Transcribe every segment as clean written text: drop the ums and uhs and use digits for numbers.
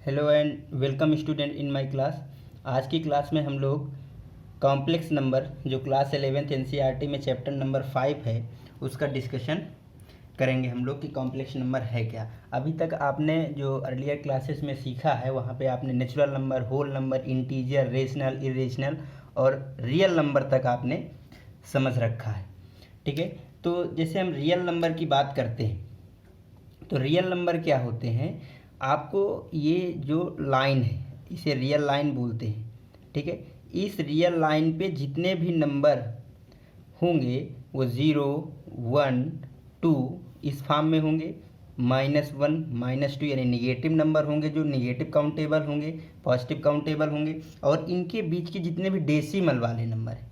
Hello and welcome student in my class. आज की class में हम लोग कॉम्प्लेक्स नंबर जो क्लास 11th एनसीईआरटी में चैप्टर नंबर 5 है उसका डिस्कशन करेंगे हम लोग कि कॉम्प्लेक्स नंबर है क्या। अभी तक आपने जो अर्लियर क्लासेस में सीखा है वहाँ पे आपने natural number, whole number, integer, rational, irrational और रियल नंबर तक आपने समझ रखा है। ठीक है, तो जैसे हम रियल नंबर की बात करते हैं तो रियल नंबर क्या होते हैं, आपको ये जो लाइन है इसे रियल लाइन बोलते हैं। ठीक है, इस रियल लाइन पे जितने भी नंबर होंगे वो 0, 1, 2 इस फॉर्म में होंगे, -1, -2 यानी निगेटिव नंबर होंगे जो निगेटिव काउंटेबल होंगे, पॉजिटिव काउंटेबल होंगे, और इनके बीच के जितने भी डेसिमल वाले नंबर हैं,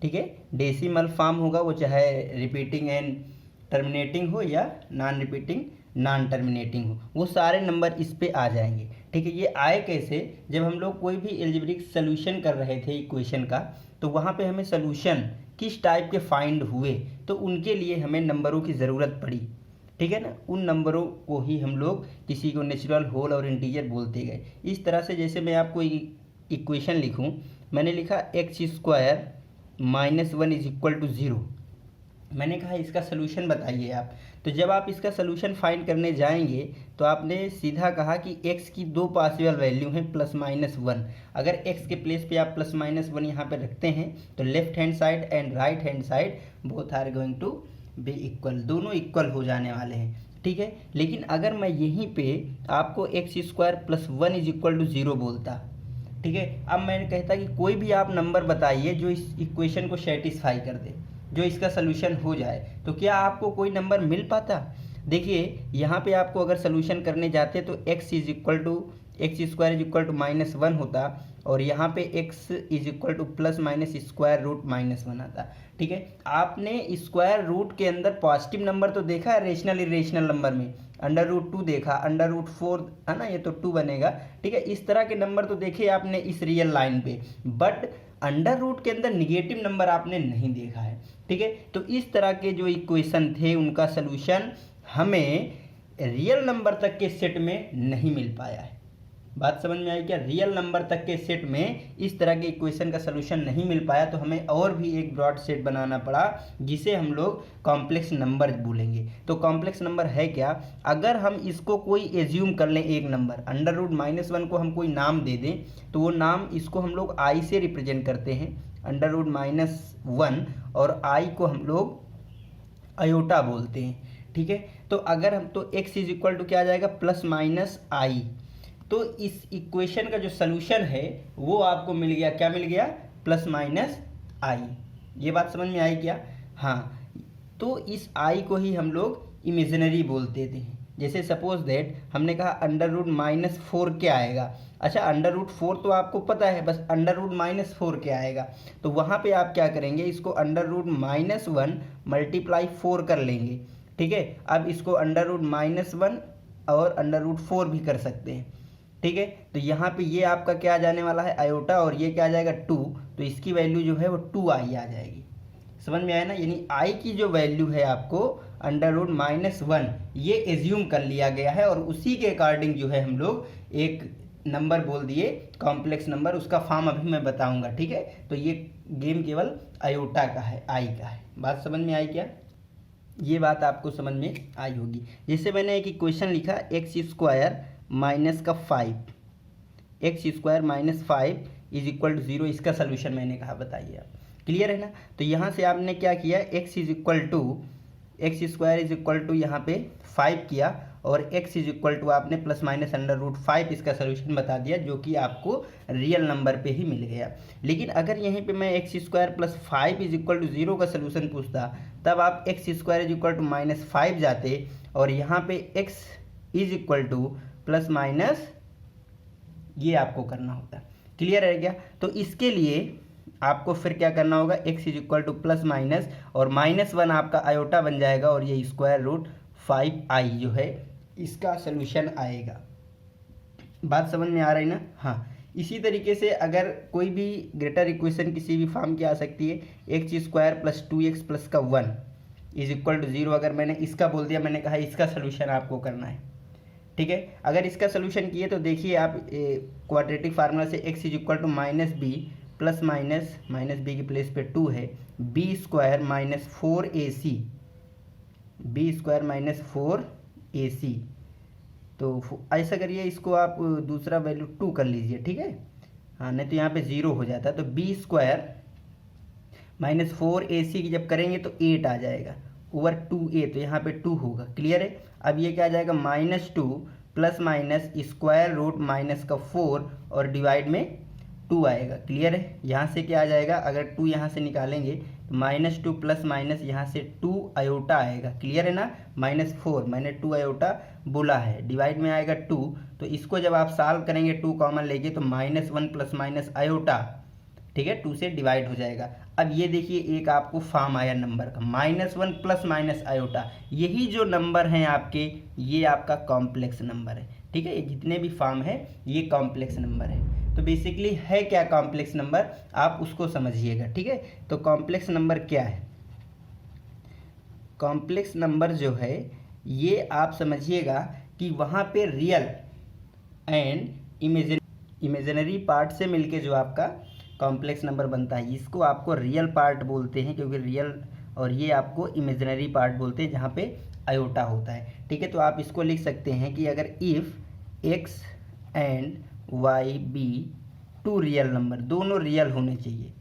ठीक है, डेसिमल फॉर्म होगा वो चाहे रिपीटिंग एंड टर्मिनेटिंग हो या नॉन रिपीटिंग नॉन टर्मिनेटिंग हो, वो सारे नंबर इस पे आ जाएंगे। ठीक है, ये आए कैसे, जब हम लोग कोई भी एल्जेब्रिक सोल्यूशन कर रहे थे इक्वेशन का तो वहाँ पे हमें सोल्यूशन किस टाइप के फाइंड हुए तो उनके लिए हमें नंबरों की ज़रूरत पड़ी। ठीक है ना, उन नंबरों को ही हम लोग किसी को नेचुरल, होल और इंटीजर बोलते गए। इस तरह से जैसे मैं आपको इक्वेशन लिखूँ, मैंने लिखा x² -1 = 0। मैंने कहा इसका सलूशन बताइए आप। तो जब आप इसका सलूशन फाइंड करने जाएंगे तो आपने सीधा कहा कि x की दो पॉसिबल वैल्यू हैं +-1। अगर x के प्लेस पे आप +-1 यहाँ पे रखते हैं तो left hand side and right hand side both are going to be equal, दोनों इक्वल हो जाने वाले हैं। ठीक है, लेकिन अगर मैं यहीं पे आपको x² +1 = 0 बोलता, ठीक है, अब मैंने कहता कि कोई भी आप नंबर बताइए जो इस इक्वेशन को सेटिस्फाई कर दे, जो इसका सलूशन हो जाए, तो क्या आपको कोई नंबर मिल पाता? देखिए यहाँ पे आपको अगर सलूशन करने जाते तो x² -1 होता और यहाँ पे x ±√-1 आता। ठीक है, आपने स्क्वायर रूट के अंदर पॉजिटिव नंबर तो देखा है रेशनल इरेशनल नंबर में, √2 देखा, √4 है ना, ये तो 2 बनेगा। ठीक है, इस तरह के नंबर तो देखे आपने इस रियल लाइन पे, बट अंडर रूट के अंदर निगेटिव नंबर आपने नहीं देखा है। ठीक है, तो इस तरह के जो इक्वेशन थे उनका सलूशन हमें रियल नंबर तक के सेट में नहीं मिल पाया है। बात समझ में आई क्या? रियल नंबर तक के सेट में इस तरह के इक्वेशन का सलूशन नहीं मिल पाया तो हमें और भी एक ब्रॉड सेट बनाना पड़ा जिसे हम लोग कॉम्प्लेक्स नंबर बोलेंगे। तो कॉम्प्लेक्स नंबर है क्या? अगर हम इसको कोई एज्यूम कर लें, एक नंबर √-1 को हम कोई नाम दे दें तो वो नाम, इसको हम लोग आई से रिप्रेजेंट करते हैं, √-1, और आई को हम लोग आयोटा बोलते हैं। ठीक है, तो अगर हम तो x = क्या आ जाएगा, +-i। तो इस इक्वेशन का जो सलूशन है वो आपको मिल गया, क्या मिल गया, +-i। ये बात समझ में आई क्या? हाँ, तो इस i को ही हम लोग इमेजिनरी बोलते थे। जैसे सपोज दैट हमने कहा √-4 क्या आएगा। अच्छा, √4 तो आपको पता है, बस √-4 क्या आएगा, तो वहाँ पे आप क्या करेंगे, इसको √-1 × 4 कर लेंगे। ठीक है, अब इसको √-1 और √4 भी कर सकते हैं। ठीक है, तो यहाँ पे ये आपका क्या आ जाने वाला है, आयोटा, और ये क्या आ जाएगा, 2, तो इसकी वैल्यू जो है वो 2i आ जाएगी। समझ में आया ना? यानी i की जो वैल्यू है आपको √-1 ये एज्यूम कर लिया गया है और उसी के अकॉर्डिंग जो है हम लोग एक नंबर बोल दिए कॉम्प्लेक्स नंबर। उसका फॉर्म अभी मैं बताऊंगा। ठीक है, तो ये गेम केवल आयोटा का है, आई का है। बात समझ में आई क्या? ये बात आपको समझ में आई होगी। जैसे मैंने एक इक्वेशन लिखा x² -5, x² -5 = 0, इसका सलूशन मैंने कहा बताइए आप। क्लियर है ना? तो यहाँ से आपने क्या किया, x² यहाँ पे 5 किया और x आपने ±√5 इसका सलूशन बता दिया, जो कि आपको रियल नंबर पे ही मिल गया। लेकिन अगर यहीं पे मैं x² +5 = 0 का सलूशन पूछता, तब आप x² -5 जाते और यहाँ पे x ± ये आपको करना होता। क्लियर है क्या? तो इसके लिए आपको फिर क्या करना होगा, x ± और -1 आपका आयोटा बन जाएगा और ये √5i जो है इसका सलूशन आएगा। बात समझ में आ रही ना? हाँ, इसी तरीके से अगर कोई भी ग्रेटर इक्वेशन किसी भी फॉर्म की आ सकती है, x² + 2x + 1 = 0। अगर मैंने इसका बोल दिया, मैंने कहा इसका सलूशन आपको करना है, ठीक है। अगर इसका सोल्यूशन किए तो देखिए आप क्वाड्रेटिक फार्मूला से x is equal to minus b plus minus b की प्लेस पे 2 है, b square minus 4ac, b square minus 4ac। तो ऐसा करिए, इसको आप दूसरा वैल्यू 2 कर लीजिए, ठीक है। हाँ, नहीं तो यहाँ पे 0 हो जाता है। तो बी स्क्वायर माइनस 4ac की जब करेंगे तो 8 आ जाएगा ओवर 2a, तो यहाँ पे 2 होगा। क्लियर है। अब ये क्या आ जाएगा, -2 plus minus square root minus का 4 और डिवाइड में 2 आएगा। क्लियर है। यहाँ से क्या आ जाएगा, अगर 2 यहाँ से निकालेंगे तो -2 प्लस माइनस यहाँ से 2 आयोटा आएगा। क्लियर है ना। -4 मैंने 2 आयोटा बोला है, डिवाइड में आएगा 2। तो इसको जब आप सॉल्व करेंगे 2 कॉमन लेके तो -1 प्लस माइनस आयोटा, ठीक है, 2 से डिवाइड हो जाएगा। अब ये देखिए एक आपको फॉर्म आया नंबर का, -1 प्लस माइनस आयोटा। यही जो नंबर हैं आपके, ये आपका कॉम्प्लेक्स नंबर है, ठीक है। ये जितने भी फॉर्म है ये कॉम्प्लेक्स नंबर है। तो बेसिकली है क्या कॉम्प्लेक्स नंबर, आप उसको समझिएगा, ठीक है। तो कॉम्प्लेक्स नंबर क्या है, कॉम्प्लेक्स नंबर जो है ये आप समझिएगा कि वहाँ पे रियल एंड इमेजिनरी पार्ट से मिलके जो आपका कॉम्प्लेक्स नंबर बनता है, इसको आपको रियल पार्ट बोलते हैं, क्योंकि रियल, और ये आपको इमेजिनरी पार्ट बोलते हैं जहाँ पे आयोटा होता है, ठीक है। तो आप इसको लिख सकते हैं कि अगर if x and Y B 2 real number, दोनों रियल होने चाहिए,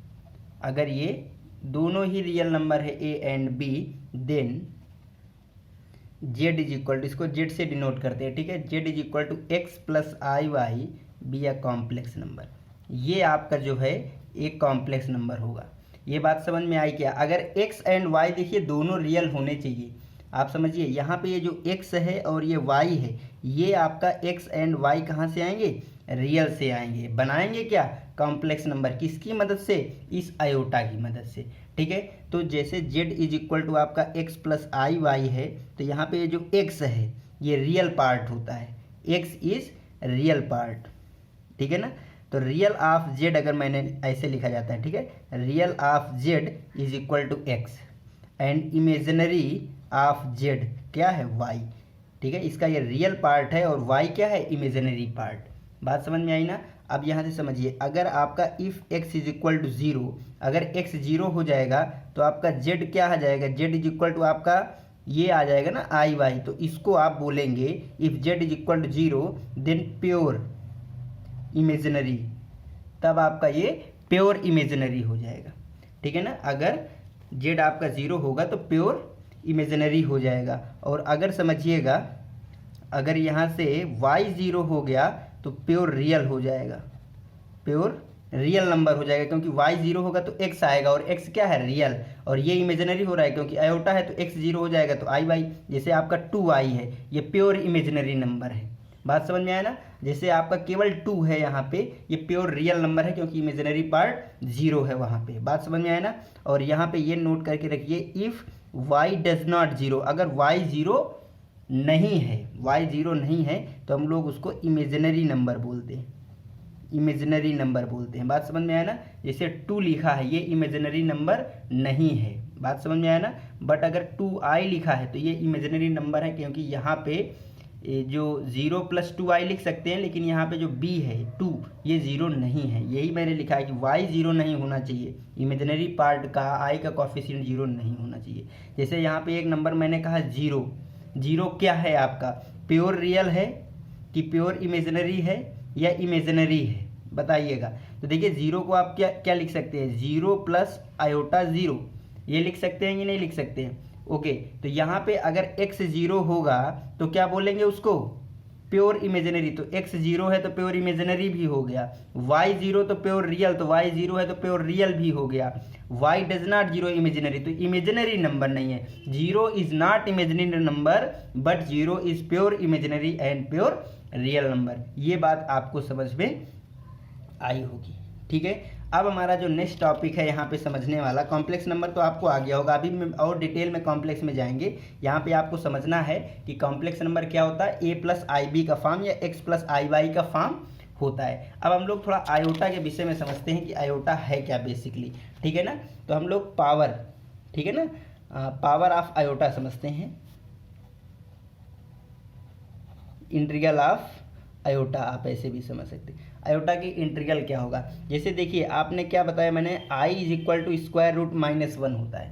अगर ये दोनों ही रियल नंबर है A and B, then Z is equal to, इसको जेड से डिनोट करते हैं, ठीक है, Z is equal to x plus I Y be a complex number. ये आपका जो है एक कॉम्प्लेक्स नंबर होगा। ये बात समझ में आई क्या। अगर x एंड y देखिए दोनों रियल होने चाहिए, आप समझिए यहाँ पे ये जो x है और ये y है, ये आपका x एंड y कहाँ से आएंगे, रियल से आएंगे। बनाएंगे क्या, कॉम्प्लेक्स नंबर, किसकी मदद से, इस आयोटा की मदद से, ठीक है। तो जैसे z इज इक्वल टू आपका x प्लस आई वाई है, तो यहाँ पे ये जो x है ये रियल पार्ट होता है, x इज रियल पार्ट, ठीक है ना। तो रियल ऑफ जेड अगर मैंने ऐसे लिखा जाता है, ठीक है, real of z is equal to x and imaginary of z क्या है, वाई, ठीक है। इसका ये रियल पार्ट है और वाई क्या है, इमेजिनरी पार्ट। बात समझ में आई ना। अब यहाँ से समझिए, अगर आपका if x is equal to 0, अगर एक्स 0 हो जाएगा तो आपका जेड क्या आ जाएगा, जेड इज इक्वल टू आपका ये आ जाएगा ना आई वाई। तो इसको आप बोलेंगे if z is equal to 0 then pure imaginary, तब आपका ये प्योर इमेजिनरी हो जाएगा, ठीक है ना। अगर जेड आपका 0 होगा तो प्योर इमेजिनरी हो जाएगा। और अगर समझिएगा, अगर यहाँ से y 0 हो गया तो प्योर रियल हो जाएगा, प्योर रियल नंबर हो जाएगा, क्योंकि y 0 होगा तो x आएगा और x क्या है, रियल, और ये इमेजिनरी हो रहा है क्योंकि आयोटा है तो x 0 हो जाएगा तो आई वाई। जैसे आपका 2y है, ये प्योर इमेजिनरी नंबर है। बात समझ में आया ना। जैसे आपका केवल 2 है यहाँ पे, ये प्योर रियल नंबर है क्योंकि इमेजिनरी पार्ट 0 है वहाँ पे। बात समझ में आया ना। और यहाँ पे ये नोट करके रखिए, इफ़ y डज नॉट 0, अगर y 0 नहीं है, y 0 नहीं है तो हम लोग उसको इमेजिनरी नंबर बोलते हैं, इमेजिनरी नंबर बोलते हैं। बात समझ में आया ना। जैसे 2 लिखा है, ये इमेजिनरी नंबर नहीं है। बात समझ में आया ना। बट अगर 2i लिखा है तो ये इमेजिनरी नंबर है, क्योंकि यहाँ पे जो 0 प्लस 2i लिख सकते हैं, लेकिन यहाँ पे जो b है 2, ये 0 नहीं है। यही मैंने लिखा है कि y 0 नहीं होना चाहिए, इमेजिनरी पार्ट का i का कोफिशिएंट 0 नहीं होना चाहिए। जैसे यहाँ पे एक नंबर मैंने कहा 0, 0 क्या है आपका, प्योर रियल है कि प्योर इमेजिनरी है या इमेजिनरी है, बताइएगा। तो देखिए 0 को आप क्या क्या लिख सकते हैं, 0 प्लस आयोटा 0, ये लिख सकते हैं कि नहीं लिख सकते हैं। ओके, तो यहाँ पे अगर x 0 होगा तो क्या बोलेंगे उसको, प्योर इमेजिनरी। तो x 0 है तो प्योर इमेजिनरी भी हो गया, y 0 तो प्योर रियल, तो y 0 है तो प्योर रियल भी हो गया। y डज नॉट 0 इमेजिनरी, तो इमेजिनरी नंबर नहीं है। 0 is not imaginary number but 0 is pure imaginary and pure real number. ये बात आपको समझ में आई होगी, ठीक है। अब हमारा जो नेक्स्ट टॉपिक है यहाँ पे समझने वाला, कॉम्प्लेक्स नंबर तो आपको आ गया होगा, अभी और डिटेल में कॉम्प्लेक्स में जाएंगे। यहाँ पे आपको समझना है कि कॉम्प्लेक्स नंबर क्या होता है, a प्लस आई बी का फॉर्म या x प्लस आई वाई का फॉर्म होता है। अब हम लोग थोड़ा आयोटा के विषय में समझते हैं कि आयोटा है क्या बेसिकली, ठीक है ना। तो हम लोग पावर, ठीक है ना, पावर ऑफ आयोटा समझते हैं। इंटीग्रल ऑफ आयोटा, आप ऐसे भी समझ सकते हैं। आयोटा की इंटीग्रल क्या होगा, जैसे देखिए आपने क्या बताया मैंने, i is equal to square root minus one होता है,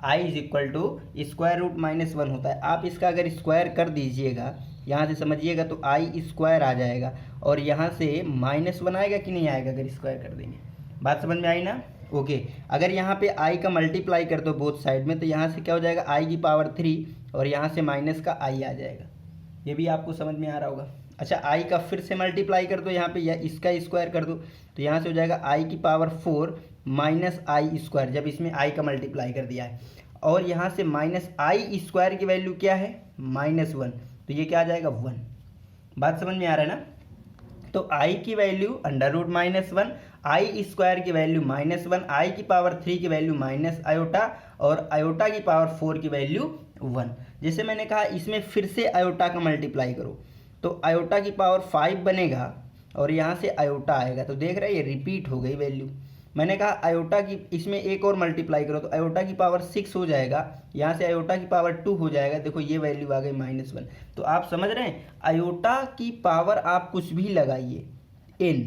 i is equal to square root minus one होता है। आप इसका अगर स्क्वायर कर दीजिएगा, यहाँ से समझिएगा तो आई स्क्वायर आ जाएगा और यहाँ से माइनस वन आएगा कि नहीं आएगा अगर स्क्वायर कर देंगे। बात समझ में आई ना? ओके। अगर यहाँ पे आई का मल्टीप्लाई कर दो बोथ साइड में तो यहाँ से क्या हो जाएगा, आई की पावर 3 और यहाँ से माइनस का आई आ जाएगा। ये भी आपको समझ में आ रहा होगा। अच्छा, आई का फिर से मल्टीप्लाई कर दो यहाँ पे, या इसका स्क्वायर कर दो तो यहाँ से हो जाएगा आई की पावर 4 माइनस आई स्क्वायर, जब इसमें आई का मल्टीप्लाई कर दिया है। और यहाँ से माइनस आई स्क्वायर की वैल्यू क्या है, -1, तो ये क्या आ जाएगा 1। बात समझ में आ रहा है ना? तो आई की वैल्यू √-1, आई स्क्वायर की वैल्यू -1, आई की पावर 3 की वैल्यू माइनस आयोटा और आयोटा की पावर 4 की वैल्यू 1। जैसे मैंने कहा इसमें फिर से आयोटा का मल्टीप्लाई करो तो आयोटा की पावर 5 बनेगा और यहाँ से आयोटा आएगा, तो देख रहे हैं ये रिपीट हो गई वैल्यू। मैंने कहा आयोटा की इसमें एक और मल्टीप्लाई करो तो आयोटा की पावर 6 हो जाएगा, यहाँ से आयोटा की पावर 2 हो जाएगा, देखो ये वैल्यू आ गई -1। तो आप समझ रहे हैं, आयोटा की पावर आप कुछ भी लगाइए, n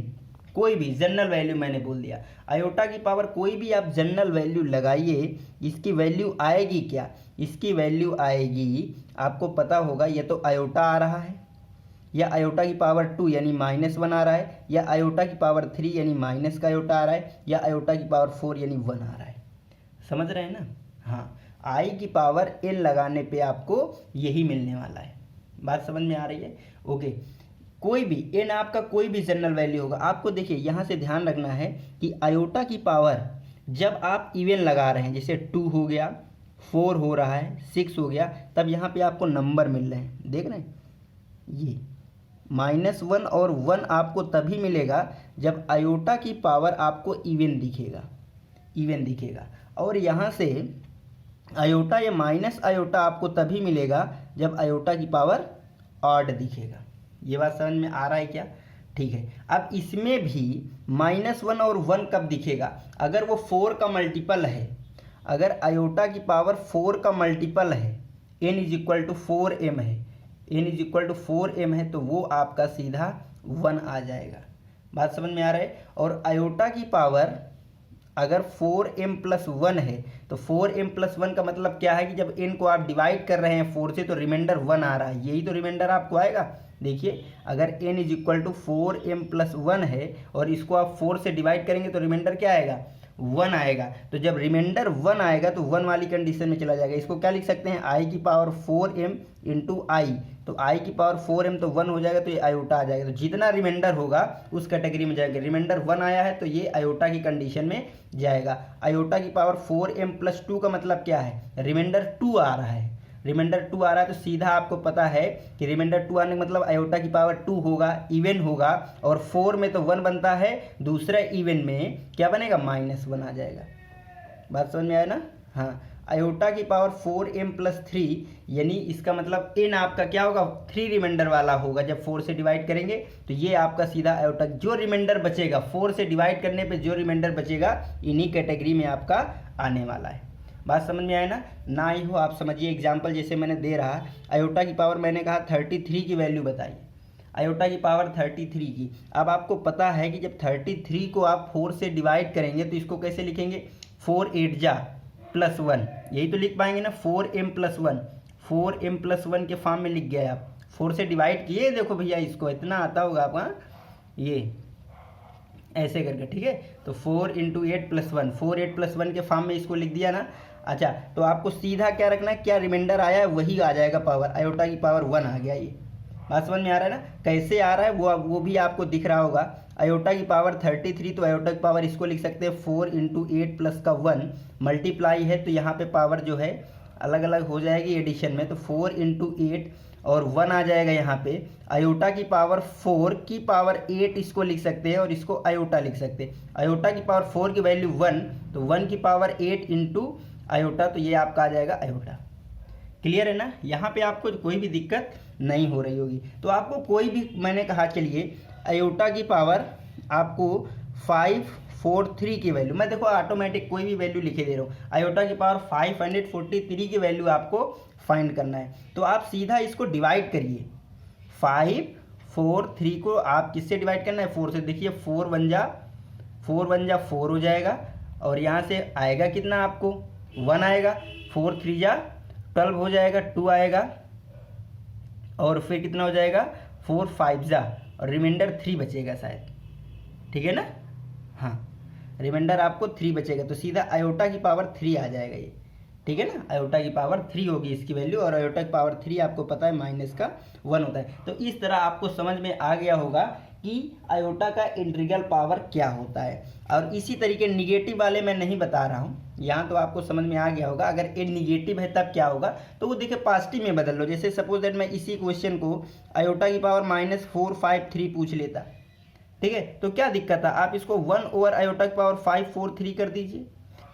कोई भी जनरल वैल्यू मैंने बोल दिया, आयोटा की पावर कोई भी आप जनरल वैल्यू लगाइए, इसकी वैल्यू आएगी क्या, इसकी वैल्यू आएगी, आपको पता होगा ये तो आयोटा आ रहा है, या आयोटा की पावर 2 यानी -1 आ रहा है, या आयोटा की पावर 3 यानी माइनस का आयोटा आ रहा है, या आयोटा की पावर 4 यानी 1 आ रहा है। समझ रहे हैं ना? हाँ, आई की पावर n लगाने पे आपको यही मिलने वाला है। बात समझ में आ रही है? ओके। कोई भी n आपका कोई भी जनरल वैल्यू होगा, आपको देखिए यहाँ से ध्यान रखना है कि आयोटा की पावर जब आप इवन लगा रहे हैं, जैसे 2 हो गया, 4 हो रहा है, 6 हो गया, तब यहाँ पे आपको नंबर मिल रहे हैं, देख रहे हैं ये -1 और 1 आपको तभी मिलेगा जब आयोटा की पावर आपको इवन दिखेगा, इवन दिखेगा। और यहाँ से आयोटा या माइनस आयोटा आपको तभी मिलेगा जब आयोटा की पावर ऑड दिखेगा। ये बात समझ में आ रहा है क्या? ठीक है। अब इसमें भी -1 और 1 कब दिखेगा, अगर वो 4 का मल्टीपल है, अगर आयोटा की पावर 4 का मल्टीपल है, n is equal to 4m है, n is equal to 4m है, तो वो आपका सीधा 1 आ जाएगा। बात समझ में आ रहा है? और आयोटा की पावर अगर 4m प्लस 1 है तो 4m प्लस 1 का मतलब क्या है कि जब n को आप डिवाइड कर रहे हैं 4 से तो रिमाइंडर 1 आ रहा है, यही तो रिमाइंडर आपको आएगा। देखिए अगर n is equal to 4m plus 1 है और इसको आप 4 से डिवाइड करेंगे तो रिमाइंडर क्या आएगा, 1 आएगा। तो जब रिमाइंडर 1 आएगा तो 1 वाली कंडीशन में चला जाएगा। इसको क्या लिख सकते हैं, आई की पावर 4m इंटू आई, तो आई की पावर 4m तो 1 हो जाएगा, तो ये आयोटा आ जाएगा। तो जितना रिमाइंडर होगा उस कैटेगरी में जाएगा। रिमाइंडर 1 आया है तो ये आयोटा की कंडीशन में जाएगा। आयोटा की पावर 4m प्लस 2 का मतलब क्या है, रिमाइंडर 2 आ रहा है, रिमाइंडर 2 आ रहा है तो सीधा आपको पता है कि रिमाइंडर 2 आने का मतलब आयोटा की पावर 2 होगा, इवन होगा, और 4 में तो 1 बनता है, दूसरे इवन में क्या बनेगा, -1 आ जाएगा। बात समझ में आया ना? हाँ, आयोटा की पावर 4m प्लस 3 यानी इसका मतलब n आपका क्या होगा, 3 रिमाइंडर वाला होगा। जब 4 से डिवाइड करेंगे तो ये आपका सीधा आयोटा, जो रिमाइंडर बचेगा 4 से डिवाइड करने पे जो रिमाइंडर बचेगा इन्हीं कैटेगरी में आपका आने वाला है। बात समझ में आया ना? ना ही हो आप समझिए, एग्जाम्पल जैसे मैंने दे रहा, आयोटा की पावर मैंने कहा 33 की वैल्यू बताई, आयोटा की पावर 33 की। अब आपको पता है कि जब 33 को आप 4 से डिवाइड करेंगे तो इसको कैसे लिखेंगे, 4 8 जा प्लस 1, यही तो लिख पाएंगे ना, 4m प्लस 1, 4m प्लस 1 के फॉर्म में लिख गए आप। 4 से डिवाइड किए, देखो भैया इसको इतना आता होगा आपका, ये ऐसे करके, ठीक है। तो 4 इंटू 8 प्लस 1, 4 8 प्लस 1 के फॉर्म में इसको लिख दिया ना। अच्छा, तो आपको सीधा क्या रखना है, क्या रिमाइंडर आया है वही आ जाएगा पावर, आयोटा की पावर 1 आ गया। ये बात समझ में आ रहा है ना? कैसे आ रहा है वो भी आपको दिख रहा होगा। आयोटा की पावर 33, तो आयोटा की पावर इसको लिख सकते हैं 4 इंटू 8 प्लस का 1, मल्टीप्लाई है तो यहाँ पे पावर जो है अलग अलग हो जाएगी एडिशन में, तो 4 इंटू 8 और 1 आ जाएगा यहाँ पे। आयोटा की पावर 4 की पावर 8 इसको लिख सकते हैं और इसको आयोटा लिख सकते हैं। आयोटा की पावर 4 की वैल्यू 1, तो 1 की पावर 8 इंटू आयोटा, तो ये आपका आ जाएगा आयोटा। क्लियर है ना? यहाँ पे आपको कोई भी दिक्कत नहीं हो रही होगी। तो आपको कोई भी, मैंने कहा चलिए आयोटा की पावर आपको 543 की वैल्यू, मैं देखो ऑटोमेटिक कोई भी वैल्यू लिखे दे रहा हूँ, आयोटा की पावर 543 की वैल्यू आपको फाइंड करना है। तो आप सीधा इसको डिवाइड करिए, 5 4 3 को आप किससे डिवाइड करना है, 4 से। देखिए 4 1 जा 4 हो जाएगा, और यहाँ से आएगा कितना आपको 1 आएगा, 4 3 जा 12 हो जाएगा, 2 आएगा, और फिर कितना हो जाएगा 4 5 जा, और रिमाइंडर 3 बचेगा शायद, ठीक है ना। हाँ, रिमाइंडर आपको 3 बचेगा, तो सीधा आयोटा की पावर 3 आ जाएगा ये, ठीक है ना। आयोटा की पावर 3 होगी इसकी वैल्यू, और आयोटा की पावर 3 आपको पता है माइनस का 1 होता है। तो इस तरह आपको समझ में आ गया होगा कि आयोटा का इंटीग्रल पावर क्या होता है। और इसी तरीके निगेटिव वाले मैं नहीं बता रहा हूँ, यहाँ तो आपको समझ में आ गया होगा। अगर ये निगेटिव है तब क्या होगा, तो वो देखिए पॉजिटिव में बदल लो। जैसे सपोज दैट मैं इसी क्वेश्चन को आयोटा की पावर -4 5 3 पूछ लेता, ठीक है, तो क्या दिक्कत है, आप इसको 1 ओवर आयोटा की पावर 5 4 3 कर दीजिए,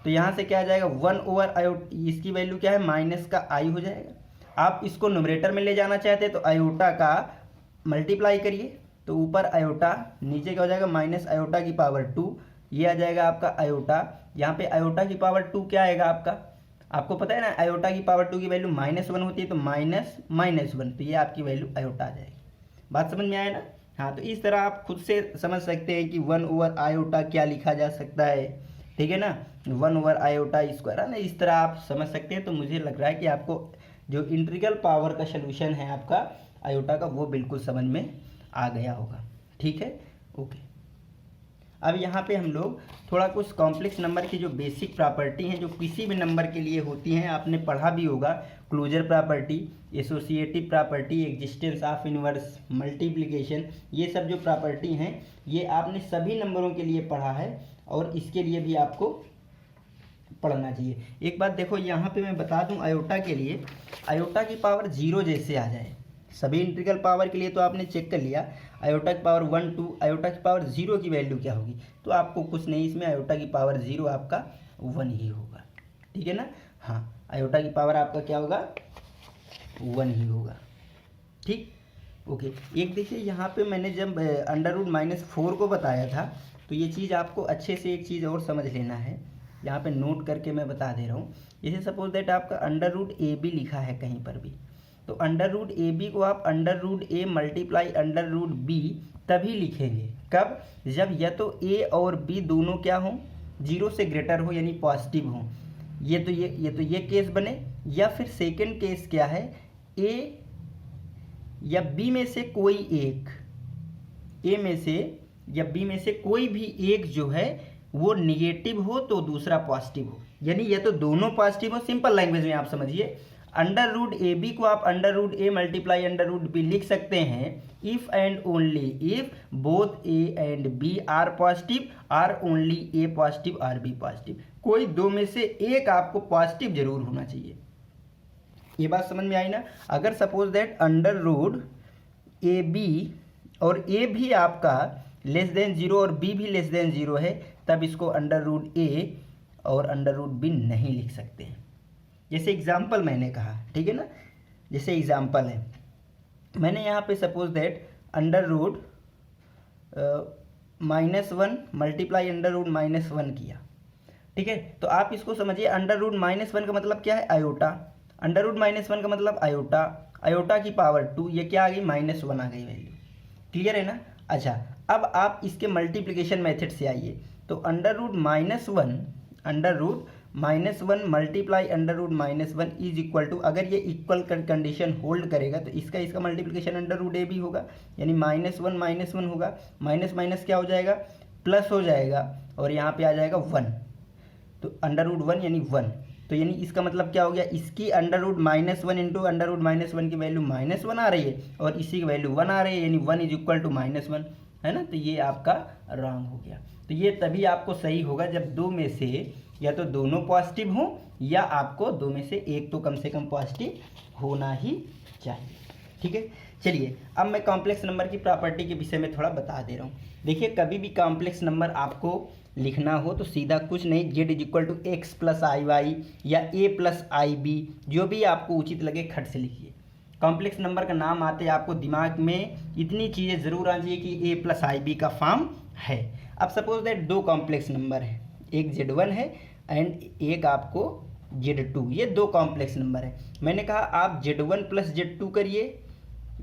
तो यहाँ से क्या आ जाएगा 1 ओवर आयोटा, इसकी वैल्यू क्या है माइनस का आई हो जाएगा। आप इसको न्यूमरेटर में ले जाना चाहते हैं तो आयोटा का मल्टीप्लाई करिए, तो ऊपर आयोटा, नीचे क्या हो जाएगा माइनस आयोटा की पावर 2, ये आ जाएगा आपका आयोटा। यहाँ पे आयोटा की पावर 2 क्या आएगा आपका, आपको पता है ना आयोटा की पावर 2 की वैल्यू -1 होती है, तो -1, तो ये आपकी वैल्यू आयोटा आ जाएगी। बात समझ में आया ना। हाँ, तो इस तरह आप खुद से समझ सकते हैं कि 1 ओवर आयोटा क्या लिखा जा सकता है, ठीक है ना, 1 ओवर आयोटा स्क्वायर है ना, इस तरह आप समझ सकते हैं। तो मुझे लग रहा है कि आपको जो इंटीग्रल पावर का सोल्यूशन है आपका आयोटा का, वो बिल्कुल समझ में आ गया होगा, ठीक है, ओके। अब यहाँ पे हम लोग थोड़ा कुछ कॉम्प्लेक्स नंबर की जो बेसिक प्रॉपर्टी हैं, जो किसी भी नंबर के लिए होती हैं, आपने पढ़ा भी होगा, closure property, associative property, existence of inverse, multiplication, ये सब जो प्रॉपर्टी हैं ये आपने सभी नंबरों के लिए पढ़ा है, और इसके लिए भी आपको पढ़ना चाहिए। एक बात देखो, यहाँ पे मैं बता दूँ आयोटा के लिए, आयोटा की पावर 0 जैसे आ जाए, सभी इंटीग्रल पावर के लिए तो आपने चेक कर लिया, आयोटा की पावर 1 2, आयोटा की पावर 0 की वैल्यू क्या होगी, तो आपको कुछ नहीं, इसमें आयोटा की पावर 0 आपका 1 ही होगा, ठीक है ना। हाँ, आयोटा की पावर आपका क्या होगा 1 ही होगा, ठीक, ओके। एक देखिए यहाँ पे मैंने जब √-4 को बताया था, तो ये चीज़ आपको अच्छे से एक चीज़ और समझ लेना है, यहाँ पे नोट करके मैं बता दे रहा हूँ। जैसे सपोज दैट आपका √AB लिखा है कहीं पर भी, तो √AB को आप √A मल्टीप्लाई √B तभी लिखेंगे, कब, जब या तो A और B दोनों क्या हों 0 से ग्रेटर हो, यानी पॉजिटिव हों, ये केस बने, या फिर सेकंड केस क्या है, A या B में से कोई एक, A में से या B में से कोई भी एक जो है वो निगेटिव हो तो दूसरा पॉजिटिव हो, यानी या तो दोनों पॉजिटिव हो। सिंपल लैंग्वेज में आप समझिए, √AB को आप √A मल्टीप्लाई √B लिख सकते हैं if and only if both A and B are positive, or only A positive or B positive. कोई दो में से एक आपको पॉजिटिव जरूर होना चाहिए। ये बात समझ में आई ना। अगर सपोज दैट √AB और A भी आपका <0 और B भी <0 है, तब इसको √A और √B नहीं लिख सकते हैं। जैसे एग्जाम्पल मैंने कहा, ठीक है ना, जैसे एग्जाम्पल है, मैंने यहाँ पे सपोज दैट √-1 मल्टीप्लाई √-1 किया, ठीक है, तो आप इसको समझिए √-1 का मतलब क्या है, आयोटा, √-1 का मतलब आयोटा, आयोटा की पावर 2, ये क्या आ गई -1 आ गई वैल्यू, क्लियर है ना। अच्छा, अब आप इसके मल्टीप्लिकेशन मेथड से आइए, तो √-1 मल्टीप्लाई √-1 इज इक्वल टू, अगर ये इक्वल कंडीशन होल्ड करेगा तो इसका मल्टीप्लिकेशन √AB होगा, यानी -1 होगा, माइनस माइनस क्या हो जाएगा, प्लस हो जाएगा, और यहाँ पे आ जाएगा 1, तो √1 यानी 1, तो यानी इसका मतलब क्या हो गया, इसकी √-1 इंटू √-1 की वैल्यू -1 आ रही है, और इसी की वैल्यू 1 आ रही है, यानी 1 इज इक्वल टू -1, है ना। तो ये आपका रॉन्ग हो गया। तो ये तभी आपको सही होगा जब दो में से या तो दोनों पॉजिटिव हों, या आपको दो में से एक तो कम से कम पॉजिटिव होना ही चाहिए, ठीक है। चलिए, अब मैं कॉम्प्लेक्स नंबर की प्रॉपर्टी के विषय में थोड़ा बता दे रहा हूँ। देखिए, कभी भी कॉम्प्लेक्स नंबर आपको लिखना हो तो सीधा कुछ नहीं, z = x + iy या a + ib, जो भी आपको उचित लगे खट से लिखिए। कॉम्प्लेक्स नंबर का नाम आते आपको दिमाग में इतनी चीज़ें ज़रूर आनी चाहिए कि a + ib का फॉर्म है। अब सपोज दैट दो कॉम्प्लेक्स नंबर है, एक z1 है एंड एक आपको z2, ये दो कॉम्प्लेक्स नंबर है। मैंने कहा आप z1 + z2 करिए,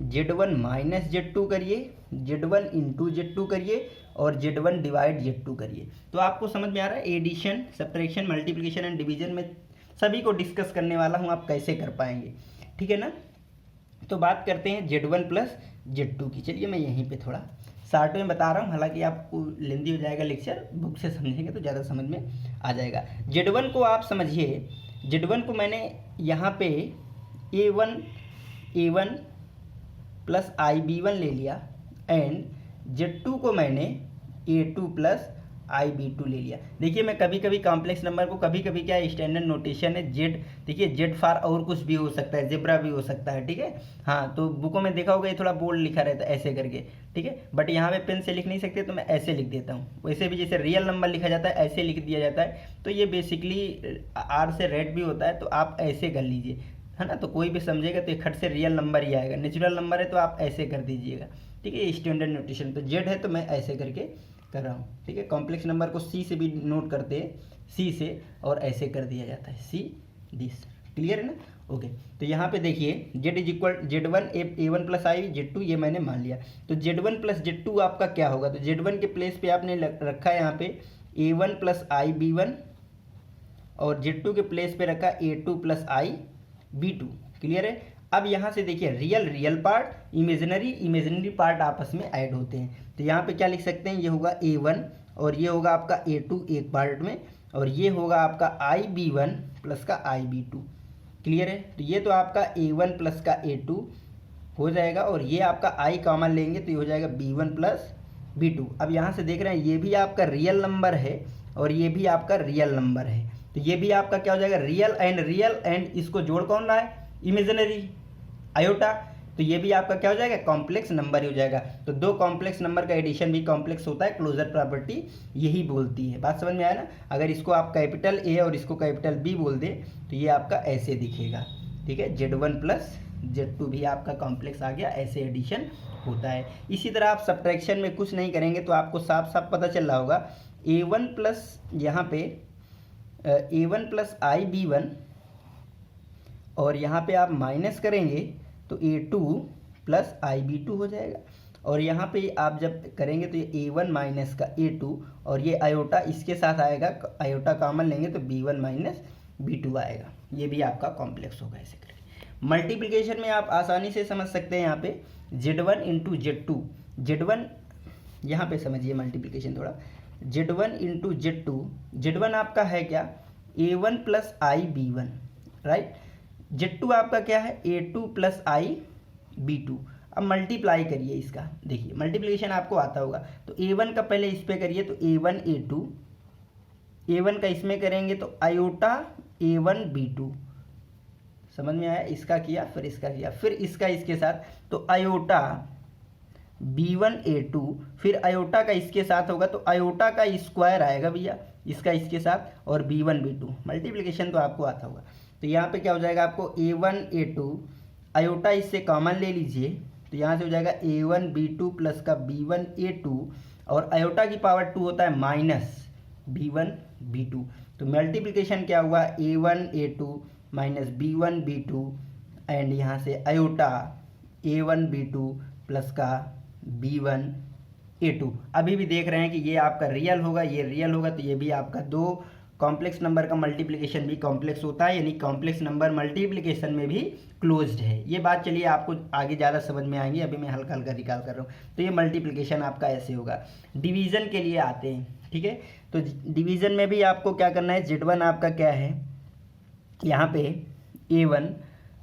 Z1 माइनस Z2 करिए, Z1 इंटू Z2 करिए और Z1 डिवाइड Z2 करिए। तो आपको समझ में आ रहा है, addition, subtraction, multiplication and division में सभी को डिस्कस करने वाला हूँ, आप कैसे कर पाएंगे, ठीक है ना। तो बात करते हैं Z1 प्लस Z2 की। चलिए मैं यहीं पे थोड़ा शार्ट में बता रहा हूँ, हालांकि आपको लेंदी हो जाएगा लेक्चर, बुक से समझेंगे तो ज़्यादा समझ में आ जाएगा। Z1 को आप समझिए, Z1 को मैंने यहाँ पे A1 प्लस IB1 ले लिया एंड Z2 को मैंने A2 प्लस IB2 ले लिया। देखिए मैं कभी कभी कॉम्प्लेक्स नंबर को, कभी कभी क्या स्टैंडर्ड नोटेशन है जेड, देखिए जेड फार और कुछ भी हो सकता है, जेब्रा भी हो सकता है, ठीक है। हाँ तो बुकों में देखा होगा ये थोड़ा बोल्ड लिखा रहता है ऐसे करके, ठीक है, बट यहाँ पे पेन से लिख नहीं सकते तो मैं ऐसे लिख देता हूँ। वैसे भी जैसे रियल नंबर लिखा जाता है ऐसे लिख दिया जाता है, तो ये बेसिकली आर से रेड भी होता है, तो आप ऐसे कर लीजिए, है ना। तो कोई भी समझेगा तो ये खट से रियल नंबर ही आएगा, नेचुरल नंबर है तो आप ऐसे कर दीजिएगा, ठीक है। स्टैंडर्ड नोटेशन तो जेड है तो मैं ऐसे करके कर रहा हूँ, ठीक है। कॉम्प्लेक्स नंबर को सी से भी नोट करते हैं, सी से, और ऐसे कर दिया जाता है, सी दिस, क्लियर है ना। ओके तो यहाँ पे देखिए Z is equal Z1 A1 plus I Z2, ये मैंने मान लिया। तो Z1 प्लस Z2 आपका क्या होगा, तो Z1 के प्लेस पे आपने रखा है यहाँ पे A1 प्लस IB1 और Z2 के प्लेस पे रखा A2 प्लस IB2, क्लियर है। अब यहाँ से देखिए रियल पार्ट, इमेजिनरी पार्ट आपस में ऐड होते हैं। तो यहाँ पे क्या लिख सकते हैं, ये होगा A1 और ये होगा आपका A2 एक पार्ट में, और ये होगा आपका IB1 प्लस का IB2, क्लियर है। तो ये तो आपका A1 प्लस का A2 हो जाएगा, और ये आपका I कॉमन लेंगे तो ये हो जाएगा B1 प्लस B2। अब यहाँ से देख रहे हैं ये भी आपका रियल नंबर है और ये भी आपका रियल नंबर है, तो ये भी आपका क्या हो जाएगा, रियल एंड इसको जोड़ कौन रहा है, इमेजिनरी आयोटा, तो ये भी आपका क्या हो जाएगा, कॉम्प्लेक्स नंबर ही हो जाएगा। तो दो कॉम्प्लेक्स नंबर का एडिशन भी कॉम्प्लेक्स होता है, क्लोजर प्रॉपर्टी यही बोलती है। बात समझ में आया ना। अगर इसको आप कैपिटल ए और इसको कैपिटल बी बोल दे तो ये आपका ऐसे दिखेगा, ठीक है। Z1 प्लस Z2 भी आपका कॉम्प्लेक्स आ गया, ऐसे एडिशन होता है। इसी तरह आप सब्ट्रैक्शन में कुछ नहीं करेंगे तो आपको साफ साफ पता चल रहा होगा, A1 प्लस यहाँ पे A1 प्लस IB1 और यहाँ पे आप माइनस करेंगे तो A2 प्लस IB2 हो जाएगा, और यहाँ पे आप जब करेंगे तो ये A1 माइनस का A2 और ये आयोटा इसके साथ आएगा, आयोटा कॉमन लेंगे तो B1 माइनस B2 आएगा, ये भी आपका कॉम्प्लेक्स होगा ऐसे करके। मल्टीप्लिकेशन में आप आसानी से समझ सकते हैं, यहाँ पे Z1 इंटू Z2, Z1 यहाँ पे समझिए मल्टीप्लिकेशन थोड़ा, Z1 इंटू Z1 आपका है क्या, A1 plus IB1, right. Z2 आपका क्या है, A2 प्लस IB2। अब मल्टीप्लाई करिए इसका, देखिए मल्टीप्लिकेशन आपको आता होगा, तो A1 का पहले इस पे करिए तो A1 A2, A1 का इसमें करेंगे तो आयोटा A1 B2, समझ में आया। इसका किया फिर इसका किया फिर इसका इसके साथ, तो आयोटा B1 A2, फिर आयोटा का इसके साथ होगा तो आयोटा का स्क्वायर आएगा भैया इसका इसके साथ, और B1 B2। मल्टीप्लिकेशन तो आपको आता होगा। तो यहाँ पे क्या हो जाएगा आपको A1 A2, आयोटा इससे कॉमन ले लीजिए तो यहाँ से हो जाएगा A1 B2 प्लस का B1 A2, और आयोटा की पावर 2 होता है माइनस B1 B2। तो मल्टीप्लिकेशन क्या हुआ, A1 A2 minus B1 B2 and यहाँ से आयोटा A1 B2 प्लस का B1 A2। अभी भी देख रहे हैं कि ये आपका रियल होगा, ये रियल होगा, तो ये भी आपका दो कॉम्प्लेक्स नंबर का मल्टीप्लिकेशन भी कॉम्प्लेक्स होता है, यानी कॉम्प्लेक्स नंबर मल्टीप्लिकेशन में भी क्लोज्ड है। ये बात चलिए आपको आगे ज़्यादा समझ में आएंगी, अभी मैं हल्का हल्का रिकॉल कर रहा हूँ। तो ये मल्टीप्लिकेशन आपका ऐसे होगा। डिवीज़न के लिए आते हैं, ठीक है। तो डिवीज़न में भी आपको क्या करना है, Z1 आपका क्या है, यहाँ पे A1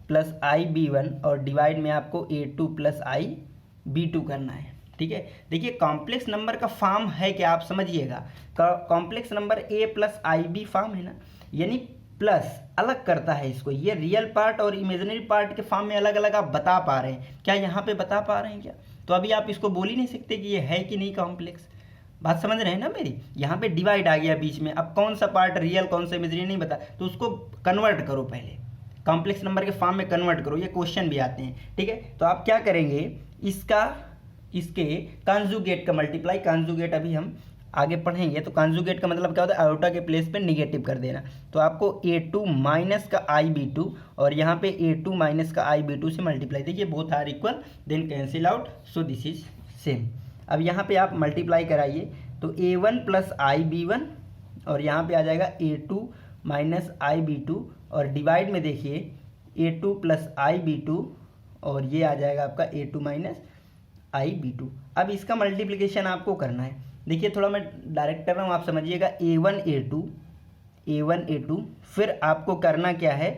प्लस IB1 और डिवाइड में आपको A2 प्लस IB2 करना है, ठीक है। देखिए कॉम्प्लेक्स नंबर का फॉर्म है क्या, आप समझिएगा, complex number A plus IB form है ना, यानी प्लस अलग करता है इसको, ये रियल पार्ट और इमेजिनरी पार्ट के फॉर्म में अलग अलग आप बता पा रहे हैं क्या, यहाँ पे बता पा रहे हैं क्या। तो अभी आप इसको बोल ही नहीं सकते कि ये है कि नहीं कॉम्प्लेक्स, बात समझ रहे हैं ना मेरी। यहाँ पे डिवाइड आ गया बीच में, अब कौन सा पार्ट रियल कौन सा इमेजिनरी नहीं बता, तो उसको कन्वर्ट करो, पहले कॉम्प्लेक्स नंबर के फॉर्म में कन्वर्ट करो, ये क्वेश्चन भी आते हैं, ठीक है। तो आप क्या करेंगे, इसका इसके कॉन्जुगेट का मल्टीप्लाई, कॉन्जुगेट अभी हम आगे पढ़ेंगे तो कॉन्जुगेट का मतलब क्या होता है, आयोटा के प्लेस पे निगेटिव कर देना। तो आपको a2 माइनस का i b2 और यहाँ पे a2 माइनस का i b2 से मल्टीप्लाई, देखिए both are equal then cancel out, so this is same. अब यहाँ पे आप मल्टीप्लाई कराइए तो a1 प्लस i b1 और यहाँ पे आ जाएगा a2 माइनस i b2 और डिवाइड में देखिए a2 प्लस i b2 और ये आ जाएगा आपका a2 माइनस i b2। अब इसका मल्टीप्लिकेशन आपको करना है। देखिए थोड़ा मैं डायरेक्ट कर रहा हूँ, आप समझिएगा a1 a2 फिर आपको करना क्या है,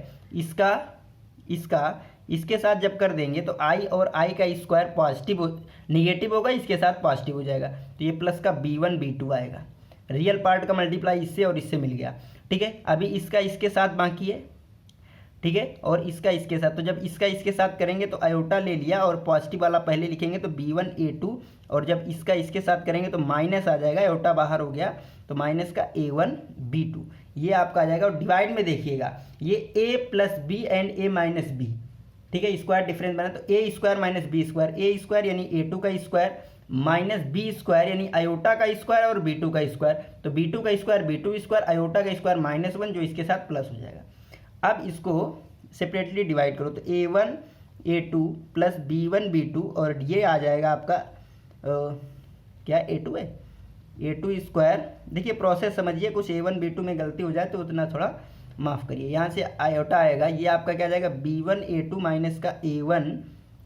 इसके साथ जब कर देंगे तो i और i का स्क्वायर पॉजिटिव निगेटिव होगा, इसके साथ पॉजिटिव हो जाएगा तो ये प्लस का b1 b2 आएगा। रियल पार्ट का मल्टीप्लाई इससे और इससे मिल गया, ठीक है। अभी इसका इसके साथ बाकी है, ठीक है, और इसका इसके साथ, तो जब इसका इसके साथ करेंगे तो आयोटा ले लिया और पॉजिटिव वाला पहले लिखेंगे तो b1 a2 और जब इसका इसके साथ करेंगे तो माइनस आ जाएगा, आयोटा बाहर हो गया तो माइनस का a1 b2 ये आपका आ जाएगा। और डिवाइड में देखिएगा ये a plus b and a minus b, ठीक है, स्क्वायर डिफरेंस बना तो a square minus b square, a square यानी a2 का स्क्वायर माइनस बी स्क्वायर यानी आयोटा का स्क्वायर और b2 का स्क्वायर, तो b2 का स्क्वायर b2 स्क्वायर आयोटा का स्क्वायर -1 जो इसके साथ प्लस हो जाएगा। अब इसको सेपरेटली डिवाइड करो तो a1 a2 plus b1 b2 और ये आ जाएगा आपका क्या a2 है, a2 स्क्वायर। देखिए प्रोसेस समझिए, कुछ a1 b2 में गलती हो जाए तो उतना थोड़ा माफ़ करिए। यहाँ से आयोटा आएगा, ये आपका क्या आ जाएगा b1 a2 माइनस का a1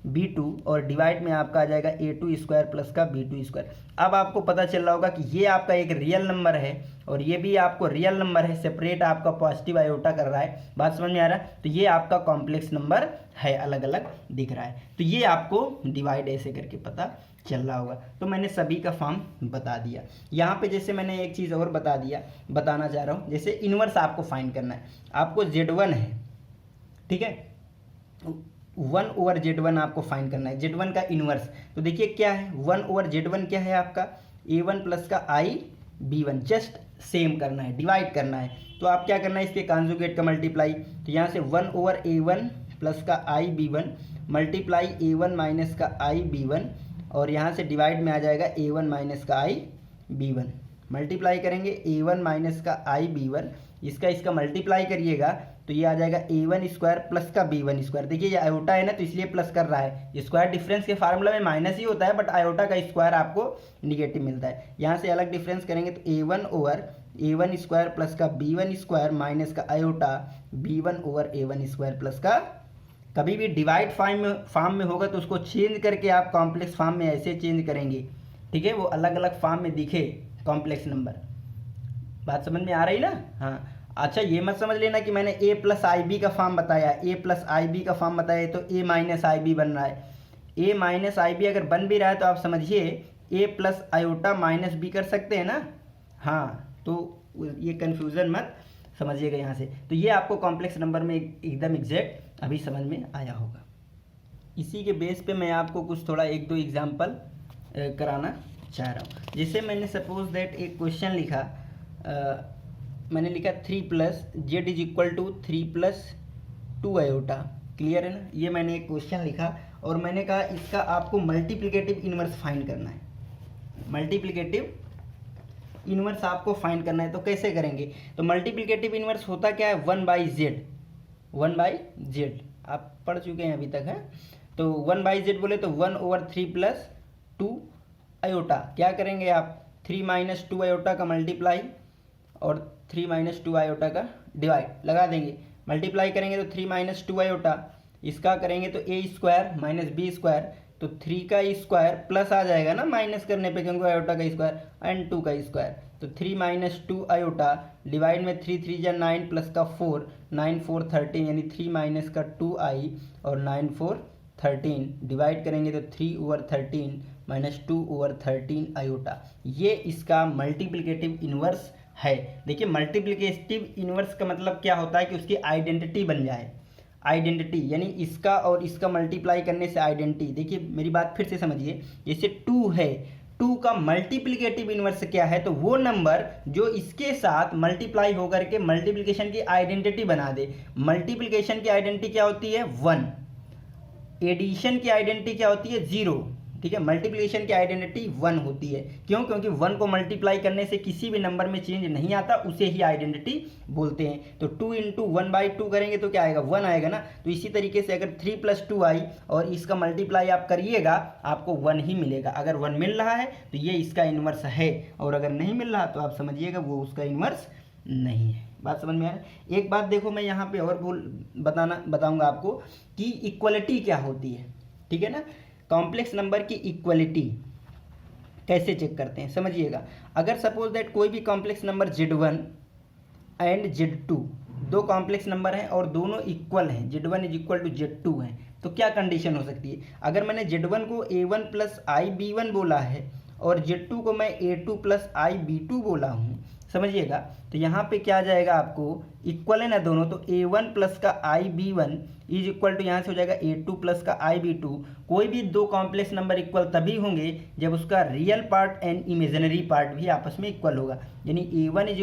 b2 और डिवाइड में आपका आ जाएगा a2 स्क्वायर प्लस का b2 स्क्वायर। अब आपको पता चल रहा होगा कि ये आपका एक रियल नंबर है और ये भी आपको रियल नंबर है, सेपरेट आपका पॉजिटिव आयोटा कर रहा है, बात समझ में आ रहा है। तो ये आपका कॉम्प्लेक्स नंबर है, अलग अलग दिख रहा है, तो ये आपको डिवाइड ऐसे करके पता चल रहा होगा। तो मैंने सभी का फॉर्म बता दिया। यहाँ पे जैसे मैंने एक चीज़ और बताना चाह रहा हूँ, जैसे इन्वर्स आपको फाइंड करना है। आपको z1 है, ठीक है, 1/z1 आपको फाइंड करना है, z1 का इन्वर्स। तो देखिए क्या है 1/z1 क्या है आपका a1 प्लस का i b1, जस्ट सेम करना है, डिवाइड करना है। तो आप क्या करना है, इसके कॉन्जुगेट का मल्टीप्लाई, तो यहाँ से 1/a1 प्लस का i b1 multiply a1 minus का i b1 और यहाँ से डिवाइड में आ जाएगा a1 माइनस का i b1, मल्टीप्लाई करेंगे a1 माइनस का i b1, इसका मल्टीप्लाई करिएगा तो ये आ जाएगा a1 स्क्वायर प्लस का b1 स्क्वायर। देखिए ये आयोटा है ना तो इसलिए प्लस कर रहा है, ये स्क्वायर डिफरेंस के फार्मूला में माइनस ही होता है बट आयोटा का स्क्वायर आपको निगेटिव मिलता है। यहाँ से अलग डिफरेंस करेंगे तो a1 स्क्वायर प्लस का b1 स्क्वायर माइनस का iota b1 over a1 square plus का, कभी भी डिवाइड फॉर्म में होगा तो उसको चेंज करके आप कॉम्प्लेक्स फॉर्म में ऐसे चेंज करेंगे, ठीक है, वो अलग अलग फॉर्म में दिखे कॉम्प्लेक्स नंबर। बात समझ में आ रही ना? हाँ, अच्छा ये मत समझ लेना कि मैंने a प्लस आई बी का फॉर्म बताया, a प्लस आई बी का फॉर्म बताया तो a माइनस आई बी बन रहा है। a माइनस आई बी अगर बन भी रहा है तो आप समझिए a plus iota minus b कर सकते हैं ना, हाँ, तो ये कन्फ्यूज़न मत समझिएगा यहाँ से। तो ये आपको कॉम्प्लेक्स नंबर में एकदम एग्जैक्ट अभी समझ में आया होगा। इसी के बेस पे मैं आपको कुछ थोड़ा 1-2 एग्जाम्पल कराना चाह रहा हूँ। जैसे मैंने सपोज दैट एक क्वेश्चन लिखा, मैंने लिखा 3 plus z is equal to 3 plus 2 iota, clear है ना। ये मैंने एक क्वेश्चन लिखा और मैंने कहा इसका आपको मल्टीप्लिकेटिव इन्वर्स फाइंड करना है, मल्टीप्लिकेटिव इन्वर्स आपको फाइंड करना है। तो कैसे करेंगे, तो मल्टीप्लिकेटिव इन्वर्स होता क्या है 1/z आप पढ़ चुके हैं अभी तक है। तो 1/z बोले तो 1/3 प्लस 2 आयोटा, क्या करेंगे आप 3 माइनस 2 आयोटा का मल्टीप्लाई और 3 माइनस 2 आयोटा का डिवाइड लगा देंगे, मल्टीप्लाई करेंगे तो 3 माइनस 2 आयोटा, इसका करेंगे तो a square minus b square, तो 3 का स्क्वायर प्लस आ जाएगा ना माइनस करने पे क्योंकि आयोटा का स्क्वायर एंड 2 का स्क्वायर, तो 3 माइनस 2 आयोटा डिवाइड में 3 3 जा 9 प्लस का 4 9 4 13 यानी 3 माइनस का 2i और 9 4 13 डिवाइड करेंगे तो 3/13 माइनस 2/13 आयोटा। ये इसका मल्टीप्लिकेटिव इन्वर्स है। देखिए मल्टीप्लिकेटिव इन्वर्स का मतलब क्या होता है कि उसकी आइडेंटिटी बन जाए, आइडेंटिटी यानी इसका और इसका मल्टीप्लाई करने से आइडेंटिटी। देखिए मेरी बात फिर से समझिए, जैसे 2 है, 2 का मल्टीप्लिकेटिव इन्वर्स क्या है, तो वो नंबर जो इसके साथ मल्टीप्लाई होकर के मल्टीप्लिकेशन की आइडेंटिटी बना दे। मल्टीप्लिकेशन की आइडेंटिटी क्या होती है 1, एडिशन की आइडेंटिटी क्या होती है 0, ठीक है। मल्टीप्लिकेशन की आइडेंटिटी 1 होती है, क्यों? क्योंकि 1 को मल्टीप्लाई करने से किसी भी नंबर में चेंज नहीं आता, उसे ही आइडेंटिटी बोलते हैं। तो 2 इंटू 1/2 करेंगे तो क्या आएगा? 1 आएगा ना। तो इसी तरीके से अगर 3 + 2 आई और इसका मल्टीप्लाई आप करिएगा, आपको 1 ही मिलेगा। अगर 1 मिल रहा है तो ये इसका इन्वर्स है, और अगर नहीं मिल रहा तो आप समझिएगा वो उसका इन्वर्स नहीं है। बात समझ में आ रहा है? एक बात देखो, मैं यहाँ पे और बताऊंगा आपको कि इक्वलिटी क्या होती है, ठीक है ना। कॉम्प्लेक्स नंबर की इक्वलिटी कैसे चेक करते हैं, समझिएगा। अगर सपोज दैट कोई भी complex number Z1 and Z2 दो कॉम्प्लेक्स नंबर हैं और दोनों इक्वल हैं, Z1 = Z2 हैं, तो क्या कंडीशन हो सकती है? अगर मैंने Z1 को A1 + IB1 बोला है और Z2 को मैं A2 + IB2 बोला हूँ, समझिएगा, तो यहाँ पे क्या आ जाएगा? आपको इक्वल है ना दोनों, तो A1 + का IB1 = यहाँ से हो जाएगा A2 + का IB2। कोई भी दो कॉम्प्लेक्स नंबर इक्वल तभी होंगे जब उसका real part and imaginary part भी आपस में इक्वल होगा, यानी A1 =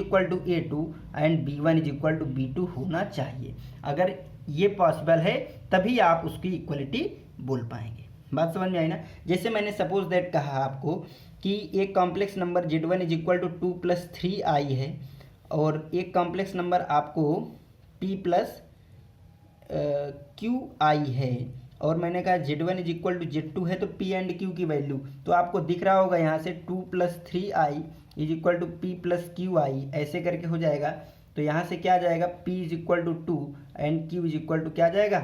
A2 and B1 = B2 होना चाहिए। अगर ये पॉसिबल है तभी आप उसकी इक्वलिटी बोल पाएंगे। बात समझ में आई ना। जैसे मैंने सपोज दैट कहा आपको कि एक कॉम्प्लेक्स नंबर Z1 = 2 + 3i है और एक कॉम्प्लेक्स नंबर आपको P + QI है, और मैंने कहा Z1 = Z2 है, तो P एंड Q की वैल्यू तो आपको दिख रहा होगा यहाँ से 2 + 3i = P + QI, ऐसे करके हो जाएगा। तो यहाँ से क्या आ जाएगा? P = 2 एंड Q = क्या आ जाएगा?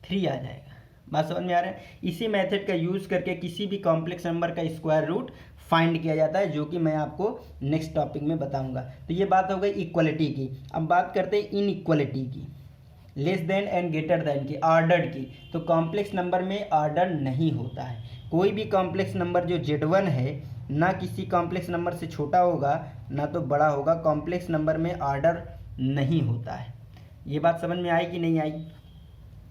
3 आ जाएगा। बात समझ में आ रहा है? इसी मेथड का यूज़ करके किसी भी कॉम्प्लेक्स नंबर का स्क्वायर रूट फाइंड किया जाता है, जो कि मैं आपको नेक्स्ट टॉपिक में बताऊंगा। तो ये बात हो गई इक्वलिटी की। अब बात करते हैं इनइक्वलिटी की, less than and greater than की, ऑर्डर्ड की। तो कॉम्प्लेक्स नंबर में ऑर्डर नहीं होता है। कोई भी कॉम्प्लेक्स नंबर जो Z1 है ना किसी कॉम्प्लेक्स नंबर से छोटा होगा ना तो बड़ा होगा, कॉम्प्लेक्स नंबर में ऑर्डर नहीं होता है। ये बात समझ में आई कि नहीं आई?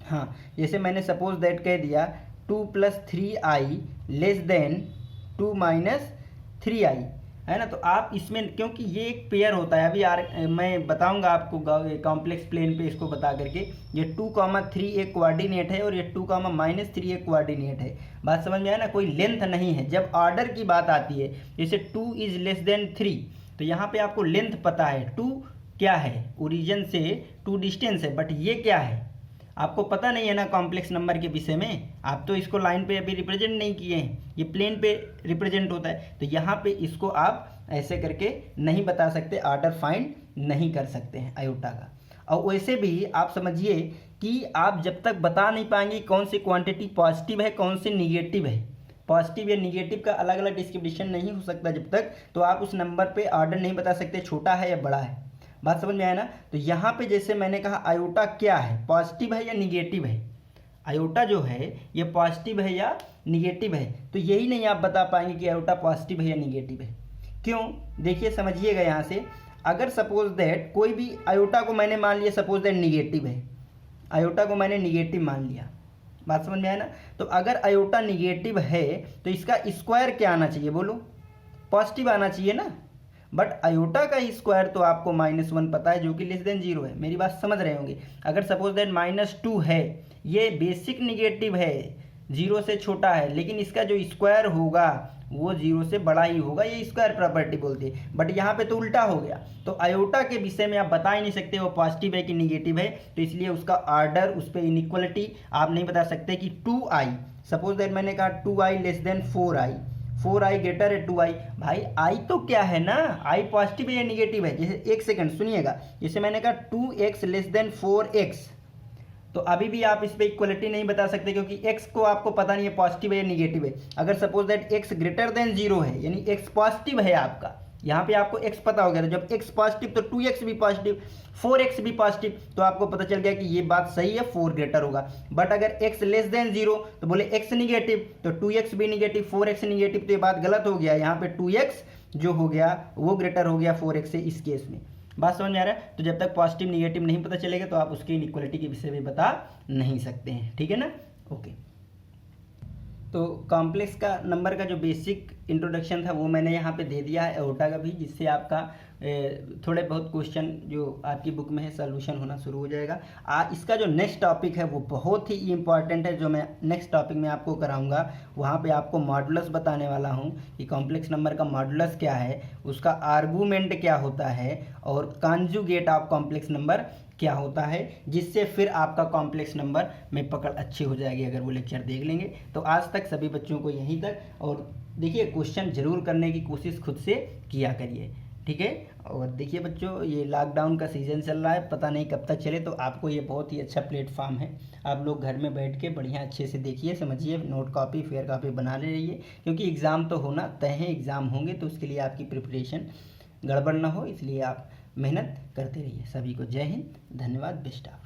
हाँ, जैसे मैंने सपोज दैट कह दिया 2 + 3i < 2 - 3i, है ना। तो आप इसमें, क्योंकि ये एक पेयर होता है, अभी मैं बताऊंगा आपको कॉम्प्लेक्स प्लेन पे इसको बता करके, ये 2, 3 एक कोऑर्डिनेट है और ये 2, -3 एक कोऑर्डिनेट है। बात समझ में आया ना। कोई लेंथ नहीं है। जब ऑर्डर की बात आती है, जैसे 2 > 3, तो यहाँ पे आपको लेंथ पता है, 2 क्या है? ओरिजिन से 2 डिस्टेंस है, बट ये क्या है आपको पता नहीं है ना कॉम्प्लेक्स नंबर के विषय में। आप तो इसको लाइन पे अभी रिप्रेजेंट नहीं किए हैं, ये प्लेन पे रिप्रेजेंट होता है। तो यहाँ पे इसको आप ऐसे करके नहीं बता सकते, ऑर्डर फाइंड नहीं कर सकते हैं आयोटा का। और वैसे भी आप समझिए कि आप जब तक बता नहीं पाएंगे कौन सी क्वांटिटी पॉजिटिव है कौन सी निगेटिव है, पॉजिटिव या निगेटिव का अलग अलग डिस्क्रिप्शन नहीं हो सकता जब तक, तो आप उस नंबर पे ऑर्डर नहीं बता सकते छोटा है या बड़ा है। बात समझ में आया ना। तो यहाँ पे जैसे मैंने कहा आयोटा क्या है, पॉजिटिव है या निगेटिव है। आयोटा जो है ये पॉजिटिव है या निगेटिव है, तो यही नहीं आप बता पाएंगे कि आयोटा पॉजिटिव है या निगेटिव है। क्यों? देखिए समझिएगा यहाँ से, अगर सपोज दैट कोई भी आयोटा को मैंने मान लिया सपोज दैट निगेटिव है, आयोटा को मैंने निगेटिव मान लिया। बात समझ में आया ना। तो अगर आयोटा निगेटिव है तो इसका स्क्वायर क्या आना चाहिए? बोलो, पॉजिटिव आना चाहिए ना। बट आयोटा का स्क्वायर तो आपको -1 पता है, जो कि <0 है। मेरी बात समझ रहे होंगे। अगर सपोज दैट -2 है, ये बेसिक निगेटिव है, 0 से छोटा है, लेकिन इसका जो स्क्वायर होगा वो 0 से बड़ा ही होगा, ये स्क्वायर प्रॉपर्टी बोलती है। बट यहाँ पे तो उल्टा हो गया। तो आयोटा के विषय में आप बता ही नहीं सकते वो पॉजिटिव है कि निगेटिव है, तो इसलिए उसका ऑर्डर, उस पर इनइक्वलिटी आप नहीं बता सकते कि 2i, सपोज दैट मैंने कहा 2i < 4i, 4i ग्रेटर है 2i। भाई i तो क्या है ना, i पॉजिटिव है या निगेटिव है? जैसे एक सेकंड सुनिएगा, जैसे मैंने कहा 2x < 4x, तो अभी भी आप इस पर इक्वलिटी नहीं बता सकते, क्योंकि x को आपको पता नहीं है पॉजिटिव है या निगेटिव है। अगर सपोज दैट x < 0 है, यानी x पॉजिटिव है आपका, यहाँ पे आपको x पता हो गया, तो जब x पॉजिटिव तो 2x भी पॉजिटिव, 4x भी पॉजिटिव, तो आपको पता चल गया कि ये बात सही है, 4 ग्रेटर होगा। बट अगर x < 0 तो बोले x निगेटिव, तो 2x भी निगेटिव, 4x निगेटिव, तो ये बात गलत हो गया। यहाँ पे 2x जो हो गया वो ग्रेटर हो गया 4x से इस केस में। बात समझ में आ रहा है। तो जब तक पॉजिटिव निगेटिव नहीं पता चलेगा तो आप उसके इनइक्वलिटी के विषय में बता नहीं सकते हैं, ठीक है ना। ओके, तो कॉम्प्लेक्स का नंबर का जो बेसिक इंट्रोडक्शन था वो मैंने यहाँ पे दे दिया है, एओर्टा का भी, जिससे आपका थोड़े बहुत क्वेश्चन जो आपकी बुक में है सॉल्यूशन होना शुरू हो जाएगा। इसका जो नेक्स्ट टॉपिक है वो बहुत ही इंपॉर्टेंट है, जो मैं नेक्स्ट टॉपिक में आपको कराऊंगा। वहाँ पे आपको मॉडुलस बताने वाला हूँ कि कॉम्प्लेक्स नंबर का मॉडुलस क्या है, उसका आर्गूमेंट क्या होता है, और कॉन्जुगेट ऑफ कॉम्प्लेक्स नंबर क्या होता है, जिससे फिर आपका कॉम्प्लेक्स नंबर में पकड़ अच्छी हो जाएगी अगर वो लेक्चर देख लेंगे। तो आज तक सभी बच्चों को यहीं तक, और देखिए क्वेश्चन जरूर करने की कोशिश खुद से किया करिए, ठीक है। और देखिए बच्चों, ये लॉकडाउन का सीज़न चल रहा है, पता नहीं कब तक चले, तो आपको ये बहुत ही अच्छा प्लेटफॉर्म है। आप लोग घर में बैठ के बढ़िया अच्छे से देखिए, समझिए, नोट कॉपी फेयर कॉपी बना ले रहिए, क्योंकि एग्ज़ाम तो होना तय है, एग्ज़ाम होंगे तो उसके लिए आपकी प्रिपरेशन गड़बड़ ना हो, इसलिए आप मेहनत करते रहिए। सभी को जय हिंद, धन्यवाद, बेस्ट ऑफ।